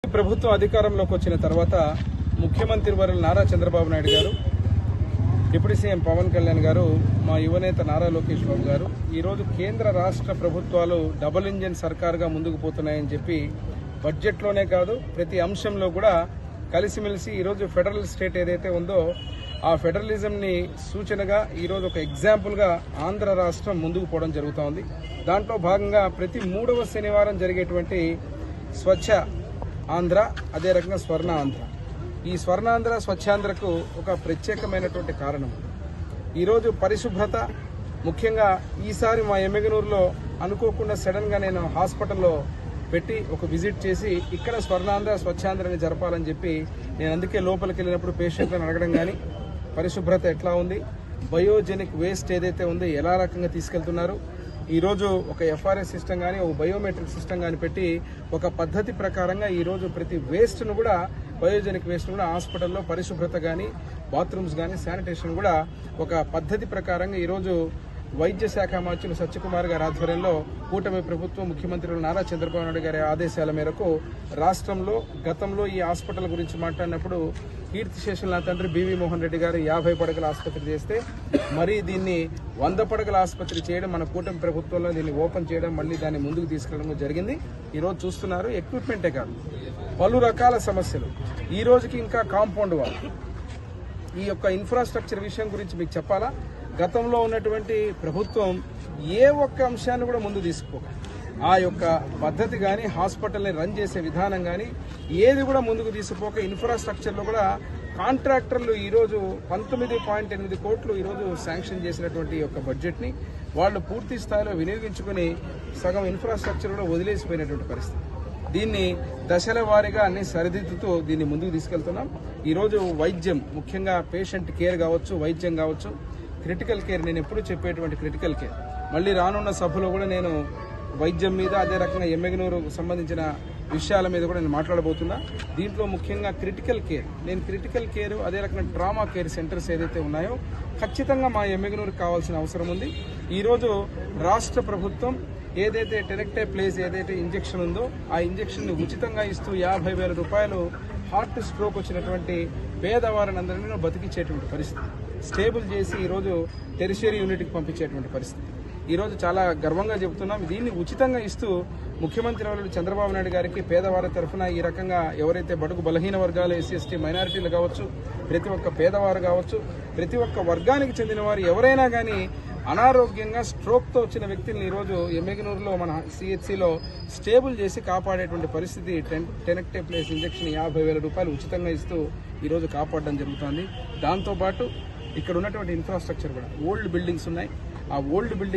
ప్రభుత్వం అధికారంలోకి వచ్చిన తర్వాత ముఖ్యమంత్రి వర్యులు నారా చంద్రబాబు నాయుడు గారు, డిప్యూటీ సీఎం పవన్ కళ్యాణ్ గారు, మా యువనేత నారా లోకేష్ బాబు గారు ఈరోజు కేంద్ర రాష్ట్ర ప్రభుత్వాలు డబుల్ ఇంజిన్ సర్కార్గా ముందుకు పోతున్నాయని చెప్పి బడ్జెట్లోనే కాదు ప్రతి అంశంలో కూడా కలిసిమెలిసి ఈరోజు ఫెడరల్ స్టేట్ ఏదైతే ఉందో ఆ ఫెడరలిజంని సూచనగా ఈరోజు ఒక ఎగ్జాంపుల్గా ఆంధ్ర రాష్ట్రం ముందుకు పోవడం జరుగుతూ ఉంది. దాంట్లో భాగంగా ప్రతి 3వ శనివారం జరిగేటువంటి స్వచ్ఛ ఆంధ్ర, అదే రకంగా స్వర్ణ ఆంధ్ర, ఈ స్వర్ణాంధ్ర స్వచ్ఛాంధ్రకు ఒక ప్రత్యేకమైనటువంటి కారణం. ఈరోజు పరిశుభ్రత ముఖ్యంగా ఈసారి మా ఎమ్మెగనూరులో అనుకోకుండా సడన్గా నేను హాస్పిటల్లో పెట్టి ఒక విజిట్ చేసి ఇక్కడ స్వర్ణాంధ్ర స్వచ్ఛాంధ్రని జరపాలని చెప్పి నేను అందుకే లోపలికి వెళ్ళినప్పుడు పేషెంట్లను అడగడం కానీ పరిశుభ్రత ఎట్లా ఉంది, బయోజెనిక్ వేస్ట్ ఏదైతే ఉందో ఎలా రకంగా తీసుకెళ్తున్నారు, ఈరోజు ఒక ఎఫ్ఆర్ఎస్ సిస్టమ్ కానీ ఒక బయోమెట్రిక్ సిస్టమ్ కానీ పెట్టి ఒక పద్ధతి ప్రకారంగా ఈరోజు ప్రతి వేస్ట్ను కూడా బయోజెనిక్ వేస్ట్ కూడా హాస్పిటల్లో పరిశుభ్రత కానీ బాత్రూమ్స్ కానీ శానిటేషన్ కూడా ఒక పద్ధతి ప్రకారంగా ఈరోజు వైద్య శాఖ మంత్రులు సత్యకుమార్ గారి ఆధ్వర్యంలో కూటమి ప్రభుత్వం ముఖ్యమంత్రులు నారా చంద్రబాబు నాయుడు గారి ఆదేశాల మేరకు రాష్ట్రంలో గతంలో ఈ హాస్పిటల్ గురించి మాట్లాడినప్పుడు కీర్తిశేషులు నా తండ్రి బివి మోహన్ రెడ్డి గారు 50 పడకల ఆసుపత్రి చేస్తే మరీ దీన్ని 100 పడకల ఆసుపత్రి చేయడం మన కూటమి ప్రభుత్వంలో దీన్ని ఓపెన్ చేయడం మళ్ళీ దాన్ని ముందుకు తీసుకెళ్లడం జరిగింది. ఈరోజు చూస్తున్నారు ఎక్విప్మెంటే కాదు పలు రకాల సమస్యలు. ఈ రోజుకి ఇంకా కాంపౌండ్ వాల్ ఈ యొక్క ఇన్ఫ్రాస్ట్రక్చర్ విషయం గురించి మీకు చెప్పాలా, గతంలో ఉన్నటువంటి ప్రభుత్వం ఏ ఒక్క అంశాన్ని కూడా ముందు తీసుకోక ఆ యొక్క పద్ధతి కానీ హాస్పిటల్ని రన్ చేసే విధానం కానీ ఏది కూడా ముందుకు తీసుకుపోక ఇన్ఫ్రాస్ట్రక్చర్లో కూడా కాంట్రాక్టర్లు ఈరోజు 19.8 కోట్లు ఈరోజు శాంక్షన్ చేసినటువంటి యొక్క బడ్జెట్ని వాళ్ళు పూర్తి స్థాయిలో వినియోగించుకుని సగం ఇన్ఫ్రాస్ట్రక్చర్ కూడా వదిలేసిపోయినటువంటి పరిస్థితి. దీన్ని దశల వారీగా అన్ని సరిదిద్దుతూ దీన్ని ముందుకు తీసుకెళ్తున్నాం. ఈరోజు వైద్యం ముఖ్యంగా పేషెంట్ కేర్ కావచ్చు, వైద్యం కావచ్చు, క్రిటికల్ కేర్, నేను ఎప్పుడు చెప్పేటువంటి క్రిటికల్ కేర్ మళ్ళీ రానున్న సభలో కూడా నేను వైద్యం మీద అదే రకంగా ఎమ్మెగనూరుకు సంబంధించిన విషయాల మీద కూడా నేను మాట్లాడబోతున్నా. దీంట్లో ముఖ్యంగా క్రిటికల్ కేర్, నేను క్రిటికల్ కేర్ అదే రకంగా ట్రామా కేర్ సెంటర్స్ ఏదైతే ఉన్నాయో ఖచ్చితంగా మా ఎమ్మెగనూరుకు కావాల్సిన అవసరం ఉంది. ఈరోజు రాష్ట్ర ప్రభుత్వం ఏదైతే టెనెక్టే ప్లేస్ ఏదైతే ఇంజెక్షన్ ఉందో ఆ ఇంజెక్షన్ని ఉచితంగా ఇస్తూ 50,000 రూపాయలు హార్ట్ స్ట్రోక్ వచ్చినటువంటి పేదవారిని అందరినీ బతికించేటువంటి పరిస్థితి, స్టేబుల్ చేసి ఈరోజు టెరిషియరీ యూనిట్కి పంపించేటువంటి పరిస్థితి. ఈరోజు చాలా గర్వంగా చెబుతున్నాం. దీన్ని ఉచితంగా ఇస్తూ ముఖ్యమంత్రి వర్యులు చంద్రబాబు నాయుడు గారికి పేదవారి తరఫున ఈ రకంగా ఎవరైతే బడుగు బలహీన వర్గాలు, ఎస్సీ ఎస్టీ మైనారిటీలు కావచ్చు, ప్రతి ఒక్క పేదవారు కావచ్చు, ప్రతి ఒక్క వర్గానికి చెందిన వారు ఎవరైనా కానీ అనారోగ్యంగా స్ట్రోక్తో వచ్చిన వ్యక్తులను ఈరోజు ఎమ్మెగనూరులో మన సిహెచ్సిలో స్టేబుల్ చేసి కాపాడేటువంటి పరిస్థితి టెనెక్టే ప్లేస్ ఇంజెక్షన్ 50,000 రూపాయలు ఉచితంగా ఇస్తూ ఈరోజు కాపాడడం జరుగుతుంది. దాంతోపాటు ఇక్కడ ఉన్నటువంటి ఇన్ఫ్రాస్ట్రక్చర్ కూడా ఓల్డ్ బిల్డింగ్స్ ఉన్నాయి. ఆ ఓల్డ్ బిల్డింగ్